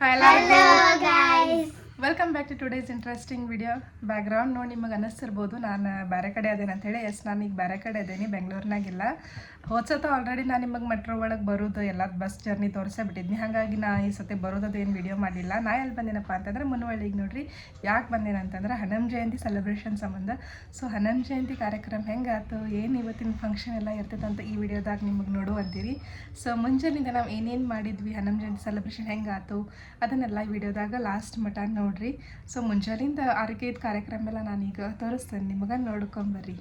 Hello guys. Welcome back to today's interesting video. Background ನೋಡಿ ನಿಮಗೆ ಅನ್ನಿಸ್ತಿರ್ಬೋದು ನಾನು ಬೇರೆ ಕಡೆ ಅದೇನೆ ಅಂತೇಳಿ. ನಾನು ಈಗ ಬೇರೆ ಕಡೆ ಇದ್ದೀನಿ, ಬೆಂಗಳೂರಿನಾಗಿಲ್ಲ. ಹೋದ್ಸತ ಆಲ್ರೆಡಿ ನಾನು ನಿಮಗೆ ಮೆಟ್ರೋ ಒಳಗೆ ಬರೋದು ಎಲ್ಲ ಬಸ್ ಜರ್ನಿ ತೋರಿಸೇ ಬಿಟ್ಟಿದ್ನಿ. ಹಾಗಾಗಿ ನಾ ಈ ಸತಿ ಬರೋದೇನು ವಿಡಿಯೋ ಮಾಡಿಲ್ಲ. ನಾ ಎಲ್ಲಿ ಬಂದೇನಪ್ಪ ಅಂತಂದ್ರೆ ಮುನ್ವಳ್ಳಿಗೆ ನೋಡ್ರಿ. ಯಾಕೆ ಬಂದೇನಂತಂದ್ರೆ ಹನುಮ ಜಯಂತಿ ಸೆಲೆಬ್ರೇಷನ್ ಸಂಬಂಧ. ಸೊ ಹನುಮ ಜಯಂತಿ ಕಾರ್ಯಕ್ರಮ ಹೆಂಗಾಯ್ತು, ಏನು ಇವತ್ತಿನ ಫಂಕ್ಷನ್ ಎಲ್ಲ ಇರ್ತೈತೆ ಅಂತ ಈ ವಿಡಿಯೋದಾಗ ನಿಮಗೆ ನೋಡುವಂತೀರಿ. ಸೊ ಮುಂಜಾನಿಂದ ನಾವು ಏನೇನು ಮಾಡಿದ್ವಿ, ಹನುಮ ಜಯಂತಿ ಸೆಲೆಬ್ರೇಷನ್ ಹೆಂಗಾಯ್ತು ಅದನ್ನೆಲ್ಲ ಈ ವಿಡಿಯೋದಾಗ ಲಾಸ್ಟ್ ಮಟ ನೋಡ್ರಿ. ಸೊ ಮುಂಜಾನಿಂದ ಆರೈಕೆದ ಕಾರ್ಯಕ್ರಮ ಎಲ್ಲ ನಾನೀಗ ತೋರಿಸ್ತೇನೆ ನಿಮಗೆ, ನೋಡ್ಕೊಂಬರ್ರಿ.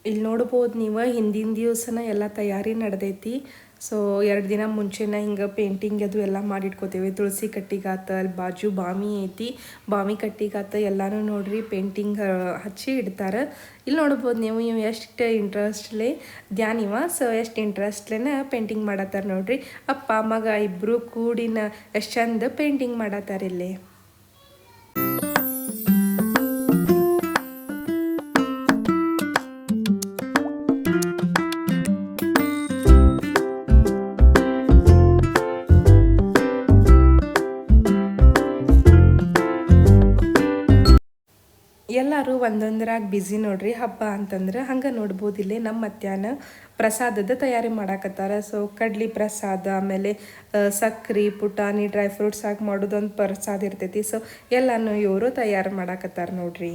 ಇಲ್ಲಿ ನೋಡ್ಬೋದು ನೀವು ಹಿಂದಿನ ದಿವಸನ ಎಲ್ಲ ತಯಾರಿ ನಡೆದೈತಿ. ಸೊ 2 ದಿನ ಮುಂಚೆನ ಹಿಂಗೆ ಪೇಂಟಿಂಗ್ ಅದು ಎಲ್ಲ ಮಾಡಿಟ್ಕೋತೀವಿ. ತುಳಸಿ ಕಟ್ಟಿಗಾತ, ಅಲ್ಲಿ ಬಾಜು ಬಾಮಿ ಐತಿ, ಬಾಮಿ ಕಟ್ಟಿಗಾತ ಎಲ್ಲನೂ ನೋಡ್ರಿ ಪೇಂಟಿಂಗ್ ಹಚ್ಚಿ ಇಡ್ತಾರೆ. ಇಲ್ಲಿ ನೋಡ್ಬೋದು ನೀವು ಎಷ್ಟು ಇಂಟ್ರೆಸ್ಟ್ಲೆ ಧ್ಯಾನಿವ. ಸೊ ಎಷ್ಟು ಇಂಟ್ರೆಸ್ಟ್ಲೇನ ಪೇಂಟಿಂಗ್ ಮಾಡತ್ತಾರ ನೋಡ್ರಿ. ಅಪ್ಪ ಮಗ ಇಬ್ಬರು ಕೂಡಿನ ಎಷ್ಟು ಚಂದ ಪೇಂಟಿಂಗ್ ಮಾಡತ್ತಾರ ಇಲ್ಲಿ. ಎಲ್ಲರೂ ಒಂದೊಂದರಾಗ ಬ್ಯುಸಿ ನೋಡ್ರಿ. ಹಬ್ಬ ಅಂತಂದ್ರೆ ಹಂಗೆ ನೋಡ್ಬೋದು ಇಲ್ಲಿ ನಮ್ಮ ಮಧ್ಯಾಹ್ನ ಪ್ರಸಾದದ ತಯಾರಿ ಮಾಡಾಕತ್ತಾರ. ಸೊ ಕಡ್ಲಿ ಪ್ರಸಾದ, ಆಮೇಲೆ ಸಕ್ರೆ, ಪುಟಾಣಿ, ಡ್ರೈ ಫ್ರೂಟ್ಸ್ ಹಾಕಿ ಮಾಡೋದೊಂದು ಪ್ರಸಾದ ಇರ್ತೈತಿ. ಸೊ ಎಲ್ಲನೂ ಇವರು ತಯಾರು ಮಾಡಾಕತ್ತಾರ ನೋಡ್ರಿ.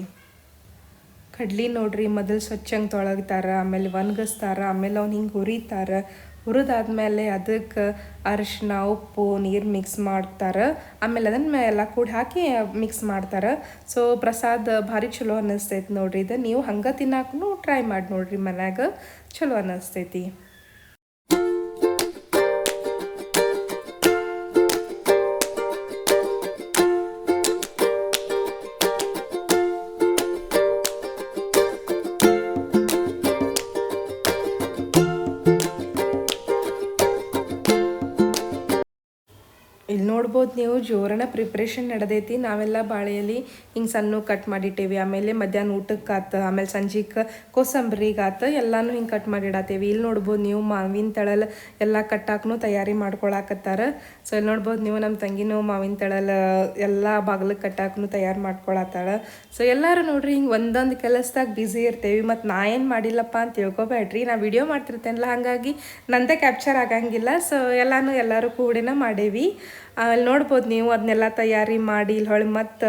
ಕಡ್ಲಿ ನೋಡ್ರಿ ಮೊದಲು ಸ್ವಚ್ಛಂಗೆ ತೊಳಗ್ತಾರ, ಆಮೇಲೆ ಒಣಗಿಸ್ತಾರ, ಆಮೇಲೆ ಅವ್ನು ಹಿಂಗೆ ಹುರಿತಾರೆ. ಹುರಿದಾದ್ಮೇಲೆ ಅದಕ್ಕೆ ಅರಿಶಿನ, ಉಪ್ಪು, ನೀರು ಮಿಕ್ಸ್ ಮಾಡ್ತಾರೆ. ಆಮೇಲೆ ಅದನ್ನು ಎಲ್ಲ ಕೂಡಿ ಹಾಕಿ ಮಿಕ್ಸ್ ಮಾಡ್ತಾರೆ. ಸೊ ಪ್ರಸಾದ ಭಾರಿ ಚಲೋ ಅನ್ನಿಸ್ತೈತಿ ನೋಡ್ರಿ. ಇದು ನೀವು ಹಂಗೆ ತಿನ್ನಾಕೂ ಟ್ರೈ ಮಾಡಿ ನೋಡ್ರಿ, ಮನ್ಯಾಗ ಚಲೋ ಅನ್ನಿಸ್ತೈತಿ. ಇಲ್ಲಿ ನೋಡ್ಬೋದು ನೀವು ಜೋರನ ಪ್ರಿಪ್ರೇಷನ್ ನಡೆದೈತಿ. ನಾವೆಲ್ಲ ಬಾಳೆಯಲ್ಲಿ ಹಿಂಗೆ ಸಣ್ಣ ಕಟ್ ಮಾಡಿಟ್ಟೇವಿ. ಆಮೇಲೆ ಮಧ್ಯಾಹ್ನ ಊಟಕ್ಕೆ ಆತ, ಆಮೇಲೆ ಸಂಜೆಗೆ ಕೋಸಂಬರಿಗೆ ಆತ, ಎಲ್ಲನೂ ಹಿಂಗೆ ಕಟ್ ಮಾಡಿಡತ್ತೇವಿ. ಇಲ್ಲಿ ನೋಡ್ಬೋದು ನೀವು ಮಾವಿನ ತಳಲ್ ಎಲ್ಲ ಕಟ್ಟಾಕೂ ತಯಾರಿ ಮಾಡ್ಕೊಳಕತ್ತಾರ. ಸೊ ಇಲ್ಲಿ ನೋಡ್ಬೋದು ನೀವು ನಮ್ಮ ತಂಗಿನೂ ಮಾವಿನ ತಳಲ್ ಎಲ್ಲ ಬಾಗಿಲಿಗೆ ಕಟ್ಟಾಕೂ ತಯಾರು ಮಾಡ್ಕೊಳತ್ತಾಳ. ಸೊ ಎಲ್ಲರೂ ನೋಡ್ರಿ ಹಿಂಗೆ ಒಂದೊಂದು ಕೆಲಸದಾಗ ಬ್ಯುಸಿ ಇರ್ತೇವಿ. ಮತ್ತು ನಾ ಏನು ಮಾಡಿಲ್ಲಪ್ಪ ಅಂತ ತಿಳ್ಕೊಬೇಡ್ರಿ, ನಾ ವಿಡಿಯೋ ಮಾಡ್ತಿರ್ತೇನಲ್ಲ, ಹಾಗಾಗಿ ನಂದೇ ಕ್ಯಾಪ್ಚರ್ ಆಗಂಗಿಲ್ಲ. ಸೊ ಎಲ್ಲರೂ ಕೂಡಿನ ಮಾಡೇವಿ. ಅಲ್ಲಿ ನೋಡ್ಬೋದು ನೀವು ಅದನ್ನೆಲ್ಲ ತಯಾರಿ ಮಾಡಿ ಇಲ್ಲಿ ಹೊಳ್ಳಿ ಮತ್ತು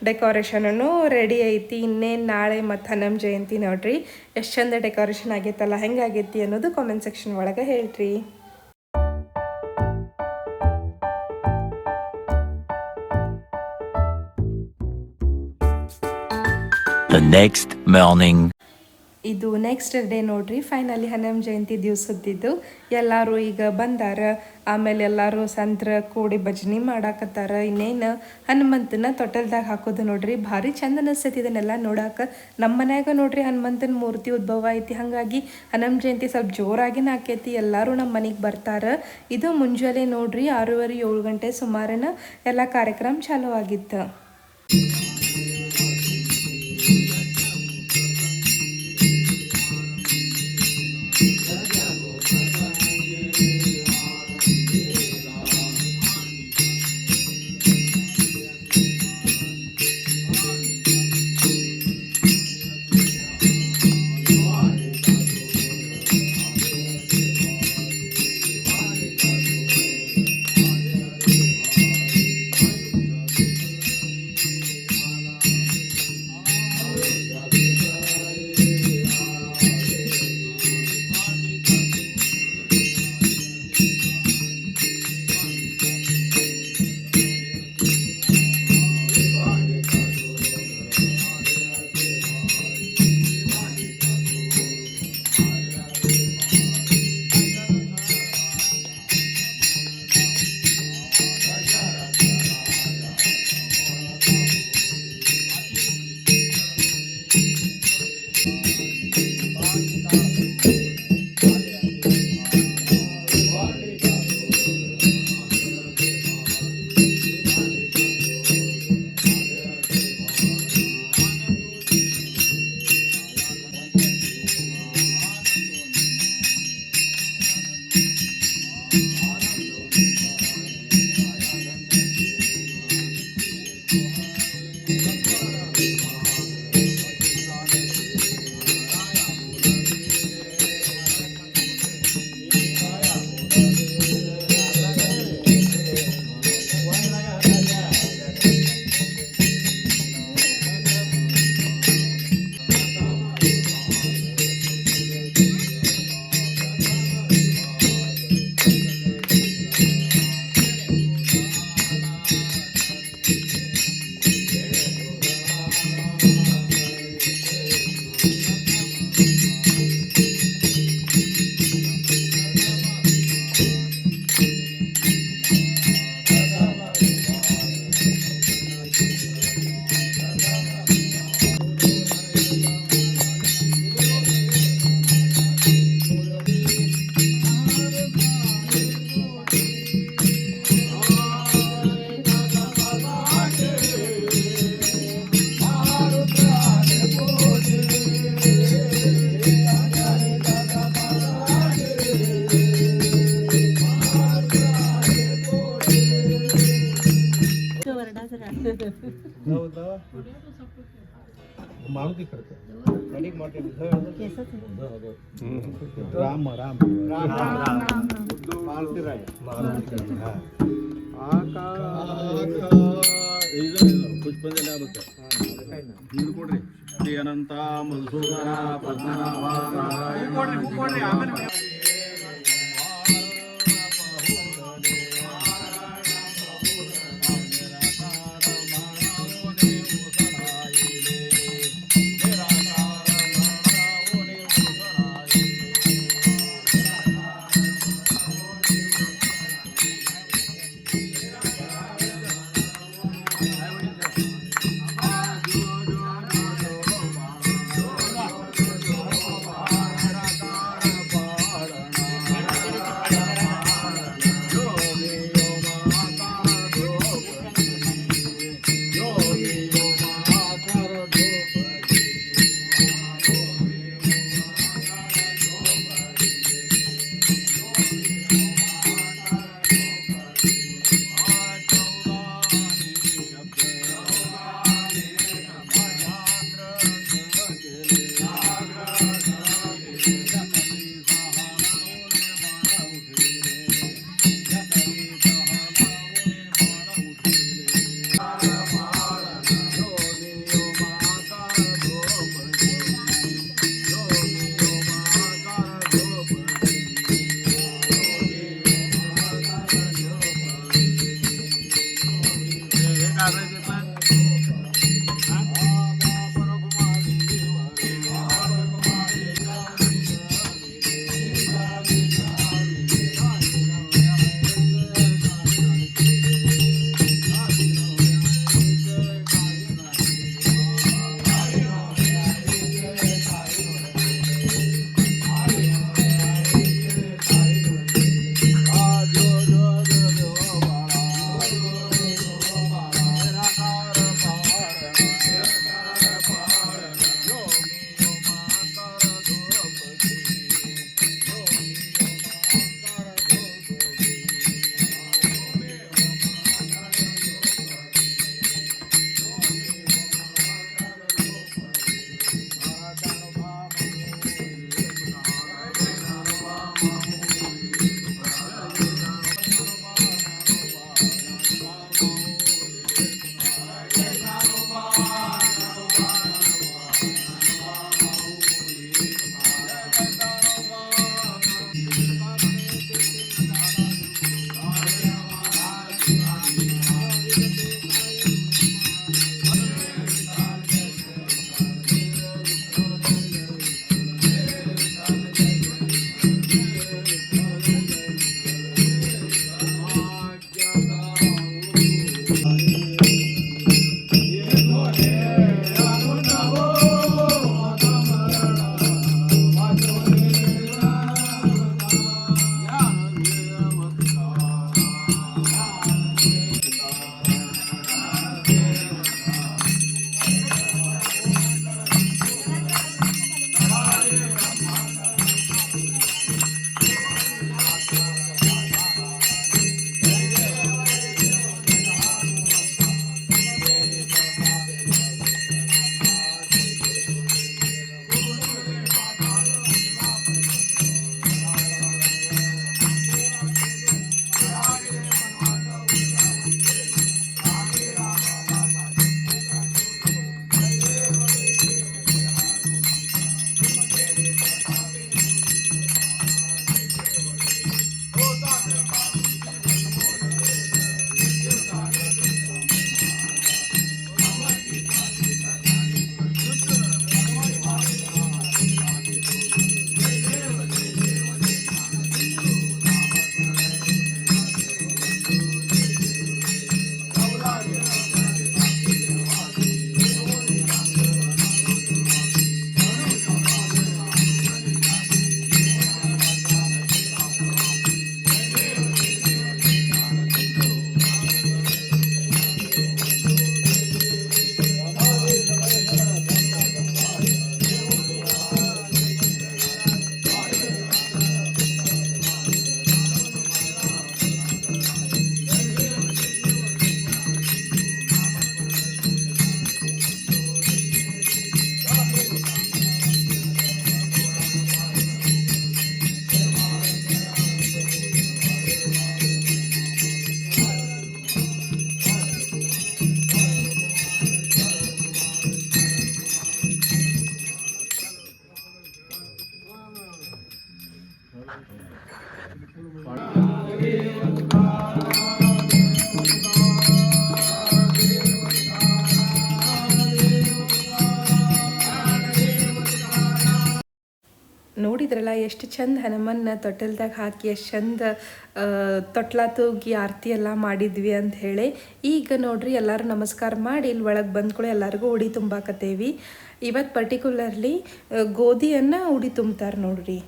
ಡೆಕೋರೇಷನೂ ರೆಡಿ ಐತಿ. ಇನ್ನೇನು ನಾಳೆ ಮತ್ತು ಹನುಮ ಜಯಂತಿ ನೋಡ್ರಿ ಎಷ್ಟು ಚಂದ ಡೆಕೋರೇಷನ್ ಆಗೈತಲ್ಲ, ಹೆಂಗಾಗೈತಿ ಅನ್ನೋದು ಕಾಮೆಂಟ್ ಸೆಕ್ಷನ್ ಒಳಗೆ ಹೇಳ್ರಿ. The next morning. ಇದು ನೆಕ್ಸ್ಟ್ ಡೇ ನೋಡ್ರಿ. ಫೈನಲಿ ಹನುಮ ಜಯಂತಿ ದಿವಸದ್ದಿದ್ದು ಎಲ್ಲರೂ ಈಗ ಬಂದಾರ. ಆಮೇಲೆ ಎಲ್ಲರೂ ಸಂತ್ರ ಕೂಡಿ ಭಜನೆ ಮಾಡಾಕತ್ತಾರ. ಇನ್ನೇನು ಹನುಮಂತನ ತೊಟಲ್ದಾಗ ಹಾಕೋದು ನೋಡ್ರಿ, ಭಾರಿ ಚಂದ ಅನಿಸ್ತೈತಿ ಇದನ್ನೆಲ್ಲ ನೋಡಾಕ. ನಮ್ಮ ಮನ್ಯಾಗ ನೋಡ್ರಿ ಹನುಮಂತನ ಮೂರ್ತಿ ಉದ್ಭವ ಐತಿ, ಹಾಗಾಗಿ ಹನುಮ ಜಯಂತಿ ಸ್ವಲ್ಪ ಜೋರಾಗಿನ ಆಕೈತಿ. ಎಲ್ಲರೂ ನಮ್ಮ ಮನೆಗೆ ಬರ್ತಾರ. ಇದು ಮುಂಜಾನೆ ನೋಡ್ರಿ 6:30 7 ಗಂಟೆ ಸುಮಾರನ ಎಲ್ಲ ಕಾರ್ಯಕ್ರಮ ಚಾಲೂ ಆಗಿತ್ತು. राम राम मारुतीराय ಪುಷ್ಪದಲ್ಲಿ ಆಗುತ್ತೆ ನೀರು ಕೊಡ್ರಿ ಶ್ರೀ ಅನಂತ ಮಧುಸೂದನ ಪದ್ಮನಾಭ ಕೊಡ್ರಿ ಆಮೇಲೆ ನೋಡಿದ್ರಲ್ಲ ಎಷ್ಟು ಚಂದ ಹನುಮನ್ನ ತೊಟ್ಟಲ್ದಾಗ ಹಾಕಿ ಎಷ್ಟು ಚಂದ ತೊಟ್ಲ ತೂಗಿ ಆರತಿ ಎಲ್ಲ ಮಾಡಿದ್ವಿ ಅಂತ ಹೇಳಿ. ಈಗ ನೋಡ್ರಿ ಎಲ್ಲರೂ ನಮಸ್ಕಾರ ಮಾಡಿ ಇಲ್ಲಿ ಒಳಗೆ ಬಂದ್ಕೊಳ್ಳಿ ಎಲ್ಲರಿಗೂ ಉಡಿ ತುಂಬಾಕತ್ತೇವಿ. ಇವತ್ತು ಪರ್ಟಿಕ್ಯುಲರ್ಲಿ ಗೋಧಿಯನ್ನು ಉಡಿ ತುಂಬ್ತಾರೆ ನೋಡ್ರಿ.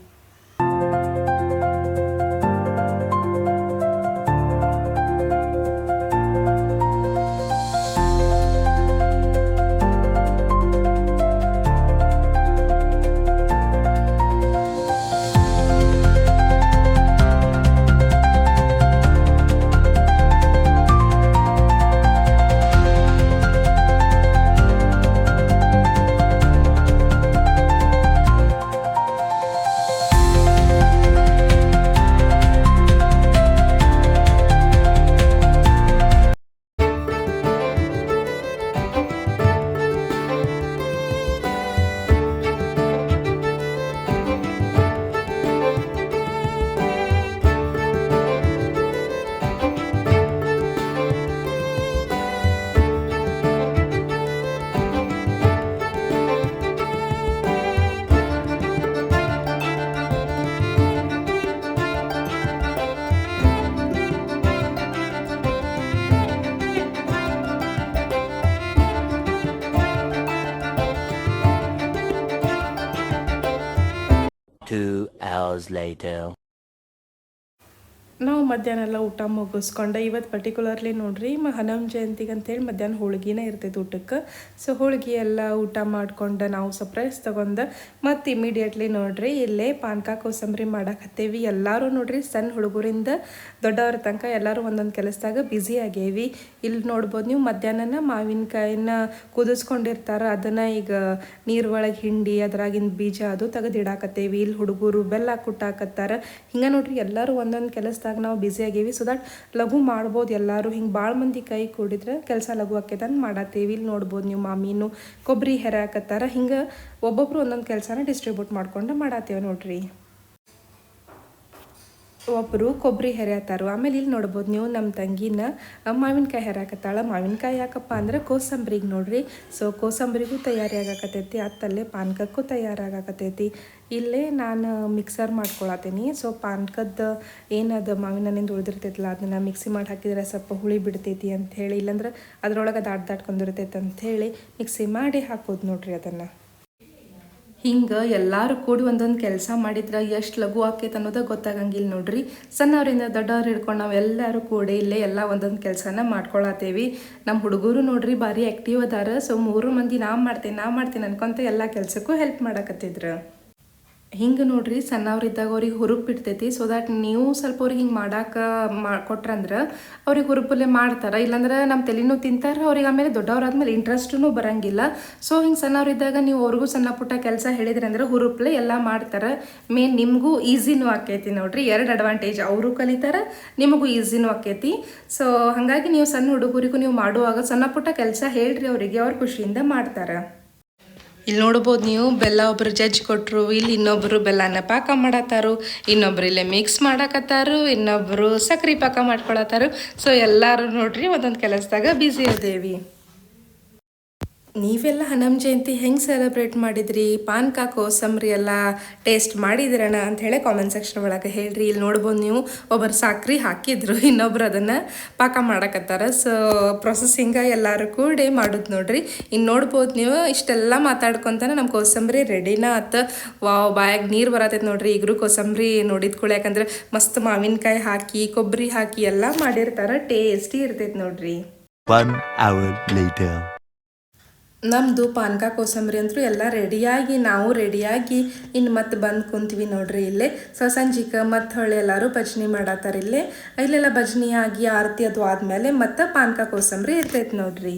Two hours later. ನಾವು ಮಧ್ಯಾಹ್ನ ಎಲ್ಲ ಊಟ ಮುಗಿಸ್ಕೊಂಡೆ. ಇವತ್ತು ಪರ್ಟಿಕ್ಯುಲರ್ಲಿ ನೋಡ್ರಿ ಹನುಮ ಜಯಂತಿಗೆ ಅಂತೇಳಿ ಮಧ್ಯಾಹ್ನ ಹೋಳ್ಗಿನೇ ಇರ್ತೈತೆ ಊಟಕ್ಕೆ. ಸೊ ಹೋಳ್ಗೆ ಎಲ್ಲ ಊಟ ಮಾಡ್ಕೊಂಡು ನಾವು ಸರ್ಪ್ರೈಸ್ ತೊಗೊಂಡು ಮತ್ತು ಇಮಿಡಿಯೇಟ್ಲಿ ನೋಡ್ರಿ ಇಲ್ಲೇ ಪಾನಕ ಕೋಸಂಬರಿ ಮಾಡಾಕತ್ತೇವಿ. ಎಲ್ಲರೂ ನೋಡ್ರಿ ಸಣ್ಣ ಹುಡುಗರಿಂದ ದೊಡ್ಡವ್ರ ತನಕ ಎಲ್ಲರೂ ಒಂದೊಂದು ಕೆಲಸದಾಗ ಬ್ಯುಸಿ ಆಗೇವಿ. ಇಲ್ಲಿ ನೋಡ್ಬೋದು ನೀವು ಮಧ್ಯಾಹ್ನ ಮಾವಿನಕಾಯಿನ ಕುದಿಸ್ಕೊಂಡಿರ್ತಾರೆ, ಅದನ್ನು ಈಗ ನೀರು ಒಳಗೆ ಹಿಂಡಿ ಅದ್ರಾಗಿನ ಬೀಜ ಅದು ತೆಗೆದಿಡಾಕತ್ತೇವಿ. ಇಲ್ಲಿ ಹುಡುಗರು ಬೆಲ್ಲ ಕುಟ್ಟಾಕತ್ತಾರ. ಹಿಂಗೆ ನೋಡ್ರಿ ಎಲ್ಲರೂ ಒಂದೊಂದು ಕೆಲಸದಾಗ ನಾವು ಬ್ಯುಸಿ ಆಗೇವಿ. ಸೊ ದಟ್ ಲಘು ಮಾಡ್ಬೋದು ಎಲ್ಲರೂ. ಹಿಂಗೆ ಭಾಳ ಮಂದಿ ಕೈ ಕೂಡಿದ್ರೆ ಕೆಲಸ ಲಘು ಆಕೈತಂದು ಮಾಡತ್ತೇವಿ. ಇಲ್ಲಿ ನೋಡ್ಬೋದು ನೀವು ಮಾಮೀನು ಕೊಬ್ಬರಿ ಹೆರಾಕತ್ತಾರ. ಹಿಂಗೆ ಒಬ್ಬೊಬ್ರು ಒಂದೊಂದು ಕೆಲಸನ ಡಿಸ್ಟ್ರಿಬ್ಯೂಟ್ ಮಾಡ್ಕೊಂಡು ಮಾಡತ್ತೇವೆ ನೋಡ್ರಿ. ಒಬ್ಬರು ಕೊಬ್ಬರಿ ಹೆರೆಯತ್ತಾರು. ಆಮೇಲೆ ಇಲ್ಲಿ ನೋಡ್ಬೋದು ನೀವು ನಮ್ಮ ತಂಗಿನ ಮಾವಿನಕಾಯಿ ಹೆರಾಕತ್ತಾಳ. ಮಾವಿನಕಾಯಿ ಯಾಕಪ್ಪ ಅಂದ್ರೆ ಕೋಸಂಬರಿಗೆ ನೋಡ್ರಿ. ಸೊ ಕೋಸಂಬರಿಗೂ ತಯಾರಿ ಆಗಾಕತ್ತೈತಿ, ಅತ್ತಲ್ಲೇ ಪಾನಕಕ್ಕೂ ತಯಾರಾಗಕತ್ತೈತಿ. ಇಲ್ಲೇ ನಾನು ಮಿಕ್ಸರ್ ಮಾಡ್ಕೊಳತ್ತೀನಿ. ಸೊ ಪಾನಕದ ಏನದು ಮಾವಿನ ಹಣ್ಣಿಂದ ಉಳಿದಿರ್ತೈತಲ್ಲ ಅದನ್ನು ಮಿಕ್ಸಿ ಮಾಡಿ ಹಾಕಿದ್ರೆ ಸ್ವಲ್ಪ ಹುಳಿ ಬಿಡ್ತೈತಿ ಅಂಥೇಳಿ, ಇಲ್ಲಾಂದ್ರೆ ಅದ್ರೊಳಗೆ ದಾಟ್ಕೊಂಡಿರ್ತೈತೆ ಅಂಥೇಳಿ ಮಿಕ್ಸಿ ಮಾಡಿ ಹಾಕೋದು ನೋಡ್ರಿ ಅದನ್ನು. ಹಿಂಗೆ ಎಲ್ಲರೂ ಕೂಡಿ ಒಂದೊಂದು ಕೆಲಸ ಮಾಡಿದ್ರೆ ಎಷ್ಟು ಲಘು ಆಕೈತೆ ಅನ್ನೋದು ಗೊತ್ತಾಗಂಗಿಲ್ಲ ನೋಡ್ರಿ. ಸಣ್ಣವರಿಂದ ದೊಡ್ಡವ್ರು ಹಿಡ್ಕೊಂಡು ನಾವು ಎಲ್ಲರೂ ಕೂಡಿ ಇಲ್ಲೇ ಎಲ್ಲ ಒಂದೊಂದು ಕೆಲಸನ ಮಾಡ್ಕೊಳತ್ತೇವಿ. ನಮ್ಮ ಹುಡುಗರು ನೋಡ್ರಿ ಭಾರಿ ಆ್ಯಕ್ಟಿವ್ ಅದಾರ. ಸೊ 3 ಮಂದಿ ನಾ ಮಾಡ್ತೀನಿ ಅನ್ಕೊಂತ ಎಲ್ಲ ಕೆಲಸಕ್ಕೂ ಹೆಲ್ಪ್ ಮಾಡಕತ್ತಿದ್ರು. ಹಿಂಗೆ ನೋಡ್ರಿ ಸಣ್ಣವ್ರಿದ್ದಾಗ ಅವ್ರಿಗೆ ಹುರುಪು ಬಿಡ್ತೈತಿ. ಸೊ ದ್ಯಾಟ್ ನೀವು ಸ್ವಲ್ಪ ಅವ್ರಿಗೆ ಹಿಂಗೆ ಕೊಟ್ರಂದ್ರೆ ಅವ್ರಿಗೆ ಹುರುಪಲ್ಲೇ ಮಾಡ್ತಾರೆ. ಇಲ್ಲಾಂದ್ರೆ ನಮ್ಮ ತಲೆನೂ ತಿಂತಾರೆ. ಅವ್ರಿಗೆ ಆಮೇಲೆ ದೊಡ್ಡವ್ರಾದ್ಮೇಲೆ ಇಂಟ್ರೆಸ್ಟೂ ಬರೋಂಗಿಲ್ಲ. ಸೊ ಹಿಂಗೆ ಸಣ್ಣವ್ರಿದ್ದಾಗ ನೀವು ಅವ್ರಿಗೂ ಸಣ್ಣ ಪುಟ್ಟ ಕೆಲಸ ಹೇಳಿದ್ರಿ ಅಂದ್ರೆ ಹುರುಪಲ್ಲೇ ಎಲ್ಲ ಮಾಡ್ತಾರೆ. ಮೇನ್ ನಿಮಗೂ ಈಸಿನೂ ಆಕೈತಿ ನೋಡ್ರಿ. 2 ಅಡ್ವಾಂಟೇಜ್, ಅವರು ಕಲಿತಾರೆ, ನಿಮಗೂ ಈಸಿನೂ ಆಕೈತಿ. ಸೊ ಹಾಗಾಗಿ ನೀವು ಸಣ್ಣ ಹುಡುಗರಿಗೂ ನೀವು ಮಾಡುವಾಗ ಸಣ್ಣ ಪುಟ್ಟ ಕೆಲಸ ಹೇಳ್ರಿ ಅವರಿಗೆ, ಅವ್ರು ಖುಷಿಯಿಂದ ಮಾಡ್ತಾರೆ. ಇಲ್ಲಿ ನೋಡ್ಬೋದು ನೀವು ಬೆಲ್ಲ ಒಬ್ರು ಜಜ್ಜಿ ಕೊಟ್ಟರು, ಇಲ್ಲಿ ಇನ್ನೊಬ್ಬರು ಬೆಲ್ಲನ ಪಾಕ ಮಾಡತ್ತಾರು, ಇನ್ನೊಬ್ರು ಇಲ್ಲೇ ಮಿಕ್ಸ್ ಮಾಡಕತ್ತಾರು, ಇನ್ನೊಬ್ಬರು ಸಕ್ರೆ ಪಾಕ ಮಾಡ್ಕೊಳತ್ತಾರು. ಸೊ ಎಲ್ಲರೂ ನೋಡ್ರಿ ಒಂದೊಂದು ಕೆಲಸದಾಗ ಬ್ಯುಸಿ ಅದೇವಿ. ನೀವೆಲ್ಲ ಹನುಮ ಜಯಂತಿ ಹೆಂಗೆ ಸೆಲೆಬ್ರೇಟ್ ಮಾಡಿದ್ರಿ, ಪಾನಕ ಕೋಸಂಬರಿ ಎಲ್ಲ ಟೇಸ್ಟ್ ಮಾಡಿದ್ರಣ ಅಂಥೇಳಿ ಕಾಮೆಂಟ್ ಸೆಕ್ಷನ್ ಒಳಗೆ ಹೇಳ್ರಿ. ಇಲ್ಲಿ ನೋಡ್ಬೋದು ನೀವು ಒಬ್ಬರು ಸಕ್ರೆ ಹಾಕಿದ್ರು, ಇನ್ನೊಬ್ರು ಅದನ್ನು ಪಾಕ ಮಾಡಕತ್ತಾರ. ಸೊ ಪ್ರೊಸೆಸಿಂಗ ಎಲ್ಲರೂ ಕೂಡಿ ಮಾಡೋದು ನೋಡ್ರಿ. ಇನ್ನು ನೋಡ್ಬೋದು ನೀವು ಇಷ್ಟೆಲ್ಲ ಮಾತಾಡ್ಕೊತಾನೆ ನಮ್ಮ ಕೋಸಂಬರಿ ರೆಡಿನ ಆತ. ವಾವ್, ಬಾಯಾಗ ನೀರು ಬರತೈತೆ ನೋಡ್ರಿ. ಈಗರೂ ಕೋಸಂಬರಿ ನೋಡಿದ್ಕೊಳ್ಳಿ, ಯಾಕಂದ್ರೆ ಮಸ್ತ್ ಮಾವಿನಕಾಯಿ ಹಾಕಿ ಕೊಬ್ಬರಿ ಹಾಕಿ ಎಲ್ಲ ಮಾಡಿರ್ತಾರೆ. ಟೇಸ್ಟಿ ಇರ್ತೈತೆ ನೋಡ್ರಿ. 1 hour later. ನಮ್ಮದು ಪಾನಕ ಕೋಸಂಬರಿ ಅಂತೂ ಎಲ್ಲ ರೆಡಿಯಾಗಿ ನಾವು ರೆಡಿಯಾಗಿ ಇನ್ನು ಮತ್ತೆ ಬಂದು ಕುಂತೀವಿ ನೋಡ್ರಿ. ಇಲ್ಲೇ ಸಂಜಿಕೆ ಮತ್ತು ಹೊಳೆ ಎಲ್ಲರೂ ಭಜನೆ ಮಾಡತ್ತಾರೆ. ಇಲ್ಲೆಲ್ಲ ಭಜನೆ ಆಗಿ ಆರತಿ ಅದು ಆದಮೇಲೆ ಮತ್ತೆ ಪಾನಕ ಕೋಸಂಬರಿ ಇರ್ತೈತೆ ನೋಡ್ರಿ.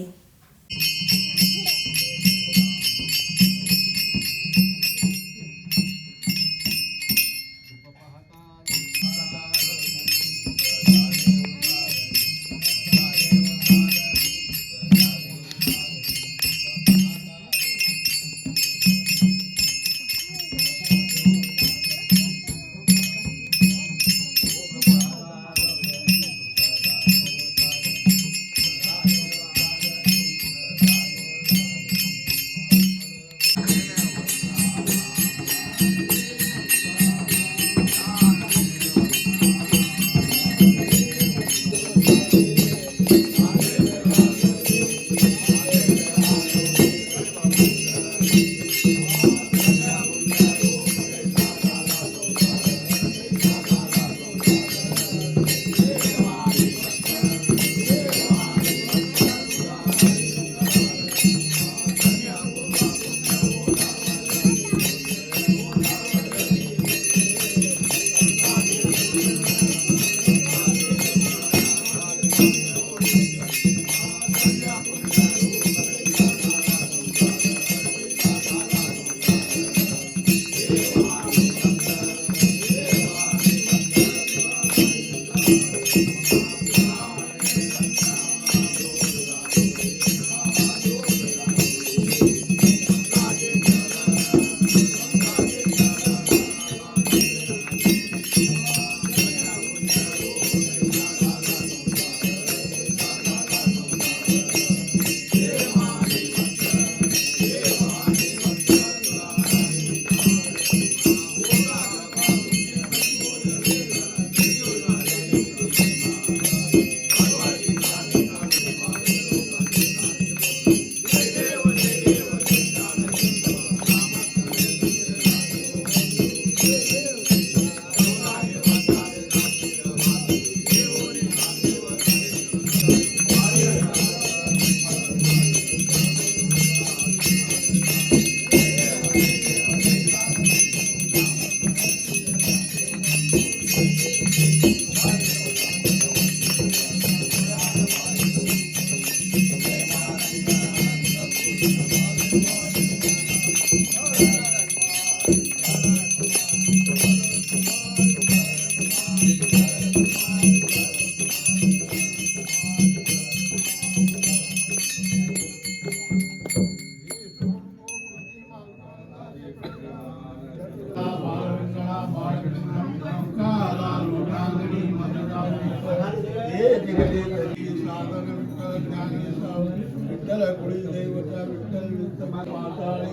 विठ्ठल कुळदेवता विठ्ठल माताळे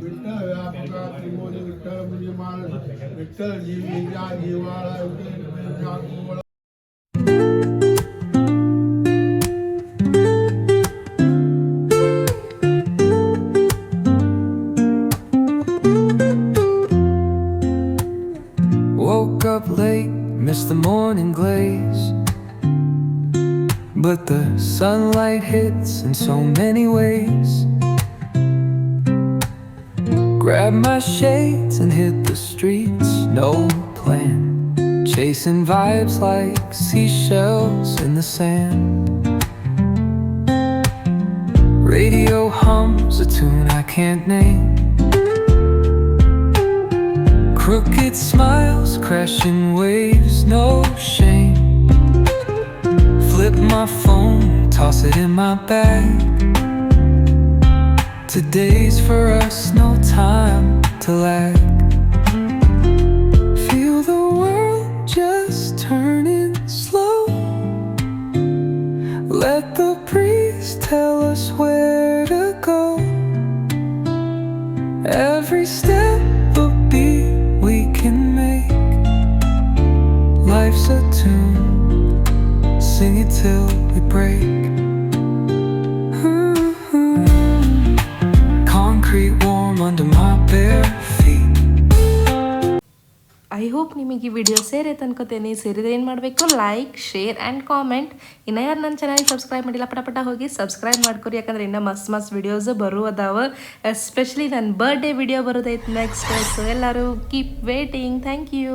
विठ्ठल व्यापका त्रिमोनी विठ्ठल म्हणजे माणूस विठ्ठल जीवीचा जीवाळा Vitthal Woke up late, missed the morning glaze, but the sunlight hits in so many ways. Grabbed my shades and hit the streets, no plan, chasing vibes like seashells in the sand. Radio hums a tune I can't name, crooked smiles, crashing waves, no shame. Flip my phone, toss it in my bag. Today's for us, no time to lag. Feel the world just turning slow. Let the breeze tell us where to go. Every step a beat we can make. Life's a tune, sing it till we break. Concrete warm under my bare feet. I hope ನಿಮಗೆ ಈ video ಸೇರೈತೆ ಅನ್ಕೋತೇನೆ. ಸೇರಿದ್ರೆ ಏನು ಮಾಡಬೇಕು, like, share and comment. ಇನ್ನು ಯಾರು ನನ್ನ ಚಾನಲ್ಗೆ subscribe ಮಾಡಿಲ್ಲ ಪಟ ಹೋಗಿ ಸಬ್ಸ್ಕ್ರೈಬ್ ಮಾಡ್ಕೊರಿ, ಯಾಕಂದ್ರೆ ಇನ್ನೂ ಮಸ್ತ್ ವಿಡಿಯೋಸ್ ಬರುವುದಾವ. ಎಸ್ಪೆಷಲಿ ನನ್ನ ಬರ್ಡೇ ವಿಡಿಯೋ ಬರೋದೈತೆ ನೆಕ್ಸ್ಟ್. ಸೊ ಎಲ್ಲರೂ ಕೀಪ್ ವೇಟಿಂಗ್. Thank you.